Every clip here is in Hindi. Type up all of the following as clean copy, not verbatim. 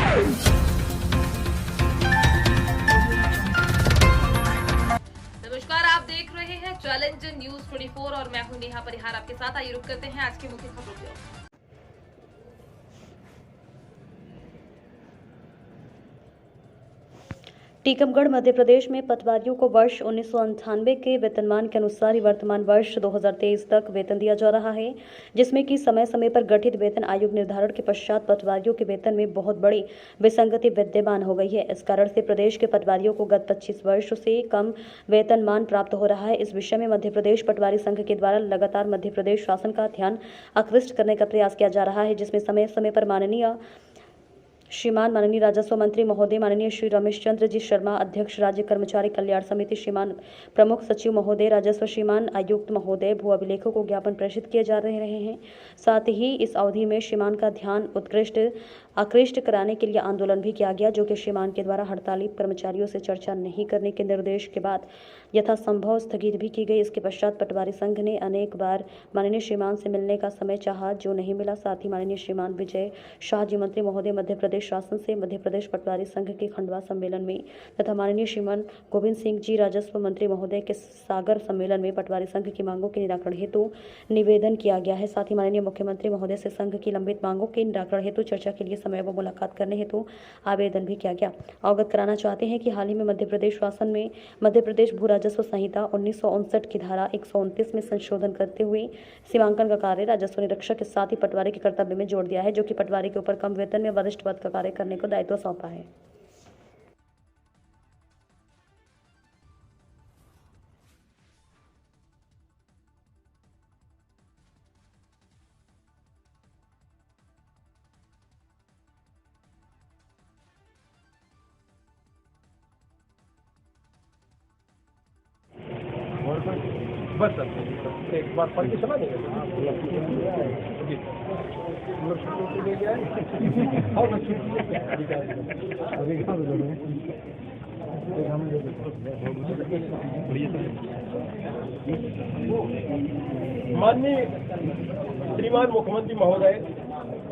नमस्कार, आप देख रहे हैं चैलेंज न्यूज 24 और मैं हूं नेहा परिहार आपके साथ। आइए रुक करते हैं आज की मुख्य खबरों की ओर। टीकमगढ़ मध्य प्रदेश में पटवारियों को वर्ष 1998 के वेतनमान के अनुसार ही वर्तमान वर्ष 2023 तक वेतन दिया जा रहा है, जिसमें कि समय समय पर गठित वेतन आयोग निर्धारण के पश्चात पटवारियों के वेतन में बहुत बड़ी विसंगति विद्यमान हो गई है। इस कारण से प्रदेश के पटवारियों को गत 25 वर्ष से कम वेतनमान प्राप्त हो रहा है। इस विषय में मध्य प्रदेश पटवारी संघ के द्वारा लगातार मध्य प्रदेश शासन का ध्यान आकृष्ट करने का प्रयास किया जा रहा है, जिसमें समय समय पर माननीय राजस्व मंत्री महोदय, माननीय श्री रमेश चंद्र जी शर्मा, अध्यक्ष राज्य कर्मचारी कल्याण समिति, श्रीमान प्रमुख सचिव महोदय राजस्व, श्रीमान आयुक्त महोदय, भू अभिलेखों को ज्ञापन प्रेषित किए जा रहे हैं। साथ ही इस अवधि में श्रीमान का ध्यान आकृष्ट कराने के लिए आंदोलन भी किया गया, जो कि श्रीमान के द्वारा हड़ताली कर्मचारियों से चर्चा नहीं करने के निर्देश के बाद यथासंभव स्थगित भी की गई। इसके पश्चात पटवारी संघ ने अनेक बार माननीय श्रीमान से मिलने का समय चाहा, जो नहीं मिला। साथ ही माननीय श्रीमान विजय शाह जी मंत्री महोदय मध्य प्रदेश शासन से मध्य प्रदेश पटवारी संघ के खंडवा सम्मेलन में तथा माननीय श्रीमान गोविंद सिंह जी राजस्व मंत्री महोदय के सागर सम्मेलन में पटवारी संघ की मांगों के निराकरण हेतु निवेदन किया गया है। साथ ही माननीय मुख्यमंत्री महोदय से संघ की लंबित मांगों के निराकरण हेतु चर्चा के लिए समय व मुलाकात करने हेतु आवेदन भी किया गया। अवगत कराना चाहते हैं कि हाल ही में मध्य प्रदेश शासन में मध्य प्रदेश भू राजस्व संहिता 1959 की धारा 129 में संशोधन करते हुए सीमांकन का कार्य राजस्व निरीक्षक के साथ ही पटवारी के कर्तव्य में जोड़ दिया है, जो कि पटवारी के ऊपर कम वेतन में वरिष्ठ पद का कार्य करने को दायित्व सौंपा है। बस सर एक बार पढ़ के चला देगा माननीय श्रीमान मुख्यमंत्री महोदय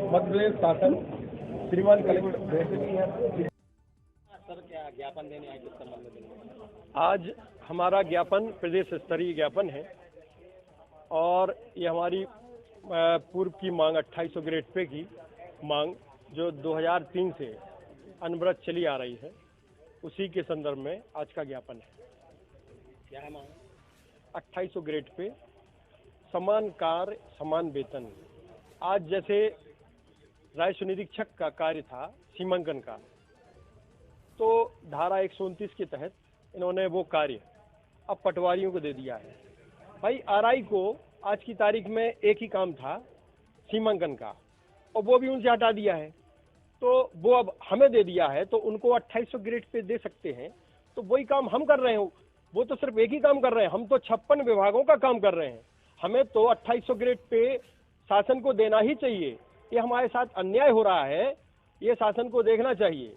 मध्य प्रदेश शासन, श्रीमान कलेक्टर सर, क्या ज्ञापन देने आए, किस संबंध में? आज हमारा ज्ञापन प्रदेश स्तरीय ज्ञापन है और ये हमारी पूर्व की मांग 2800 ग्रेड पे की मांग जो 2003 से अनवरत चली आ रही है, उसी के संदर्भ में आज का ज्ञापन है। क्या है मांग? 2800 ग्रेड पे समान कार्य समान वेतन। आज जैसे राजस्व निरीक्षक का कार्य था सीमांकन का, तो धारा 129 के तहत इन्होंने वो कार्य अब पटवारियों को दे दिया है। भाई आरआई को आज की तारीख में एक ही काम था सीमांकन का, और वो भी उनसे हटा दिया है, तो वो अब हमें दे दिया है, तो उनको 2800 ग्रेड पे दे सकते हैं। तो वही काम हम कर रहे हो, वो तो सिर्फ एक ही काम कर रहे हैं, हम तो 56 विभागों का काम कर रहे हैं। हमें तो 2800 ग्रेड पे शासन को देना ही चाहिए। ये हमारे साथ अन्याय हो रहा है, ये शासन को देखना चाहिए।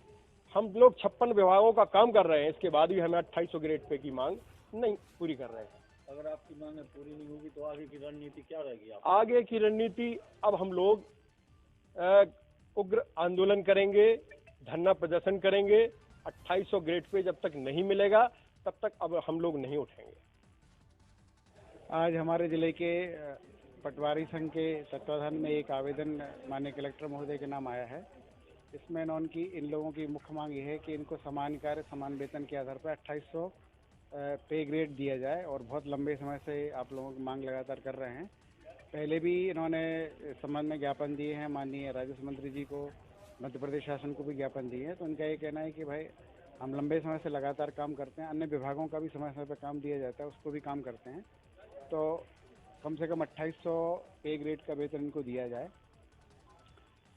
हम लोग 56 विभागों का काम कर रहे हैं, इसके बाद भी हमें 2800 ग्रेड पे की मांग नहीं पूरी कर रहे हैं। अगर आपकी मांगें पूरी नहीं होगी तो आगे की रणनीति क्या रहेगी? आगे की रणनीति अब हम लोग उग्र आंदोलन करेंगे, धरना प्रदर्शन करेंगे। 2800 ग्रेड पे जब तक नहीं मिलेगा तब तक अब हम लोग नहीं उठेंगे। आज हमारे जिले के पटवारी संघ के तत्वाधान में एक आवेदन माननीय कलेक्टर महोदय के नाम आया है। इसमें इन लोगों की मुख्य मांग ये है कि इनको समान कार्य समान वेतन के आधार पर 2800 पे ग्रेड दिया जाए, और बहुत लंबे समय से आप लोगों की मांग लगातार कर रहे हैं। पहले भी इन्होंने इस संबंध में ज्ञापन दिए हैं, माननीय राजस्व मंत्री जी को, मध्य प्रदेश शासन को भी ज्ञापन दिए हैं। तो उनका ये कहना है कि भाई हम लंबे समय से लगातार काम करते हैं, अन्य विभागों का भी समय समय पर काम दिया जाता है, उसको भी काम करते हैं, तो कम से कम 2800 पे ग्रेड का वेतन इनको दिया जाए।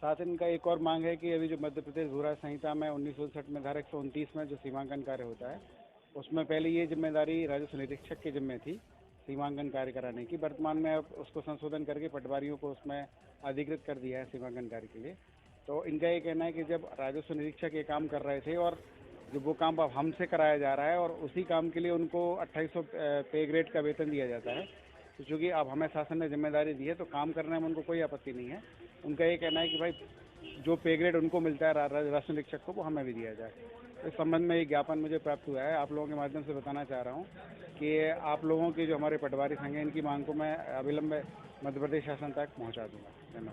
साथ ही इनका एक और मांग है कि अभी जो मध्य प्रदेश भू राजस्व संहिता में 1959 में धारा 129 में जो सीमांकन कार्य होता है, उसमें पहले ये जिम्मेदारी राजस्व निरीक्षक की जिम्मे थी सीमांकन कार्य कराने की। वर्तमान में अब उसको संशोधन करके पटवारियों को उसमें अधिकृत कर दिया है सीमांकन कार्य के लिए। तो इनका ये कहना है कि जब राजस्व निरीक्षक ये काम कर रहे थे और जो वो काम अब हमसे कराया जा रहा है और उसी काम के लिए उनको 2800 पे ग्रेड का वेतन दिया जाता है, तो चूँकि अब हमें शासन ने जिम्मेदारी दी है तो काम करने में उनको कोई आपत्ति नहीं है। उनका ये कहना है कि भाई जो पे ग्रेड उनको मिलता है राष्ट्र निरीक्षक को, वो हमें भी दिया जाए। तो इस संबंध में एक ज्ञापन मुझे प्राप्त हुआ है। आप लोगों के माध्यम से बताना चाह रहा हूँ कि आप लोगों के जो हमारे पटवारी संघ हैं, इनकी मांग को मैं अविलंब मध्य प्रदेश शासन तक पहुँचा दूँगा। धन्यवाद।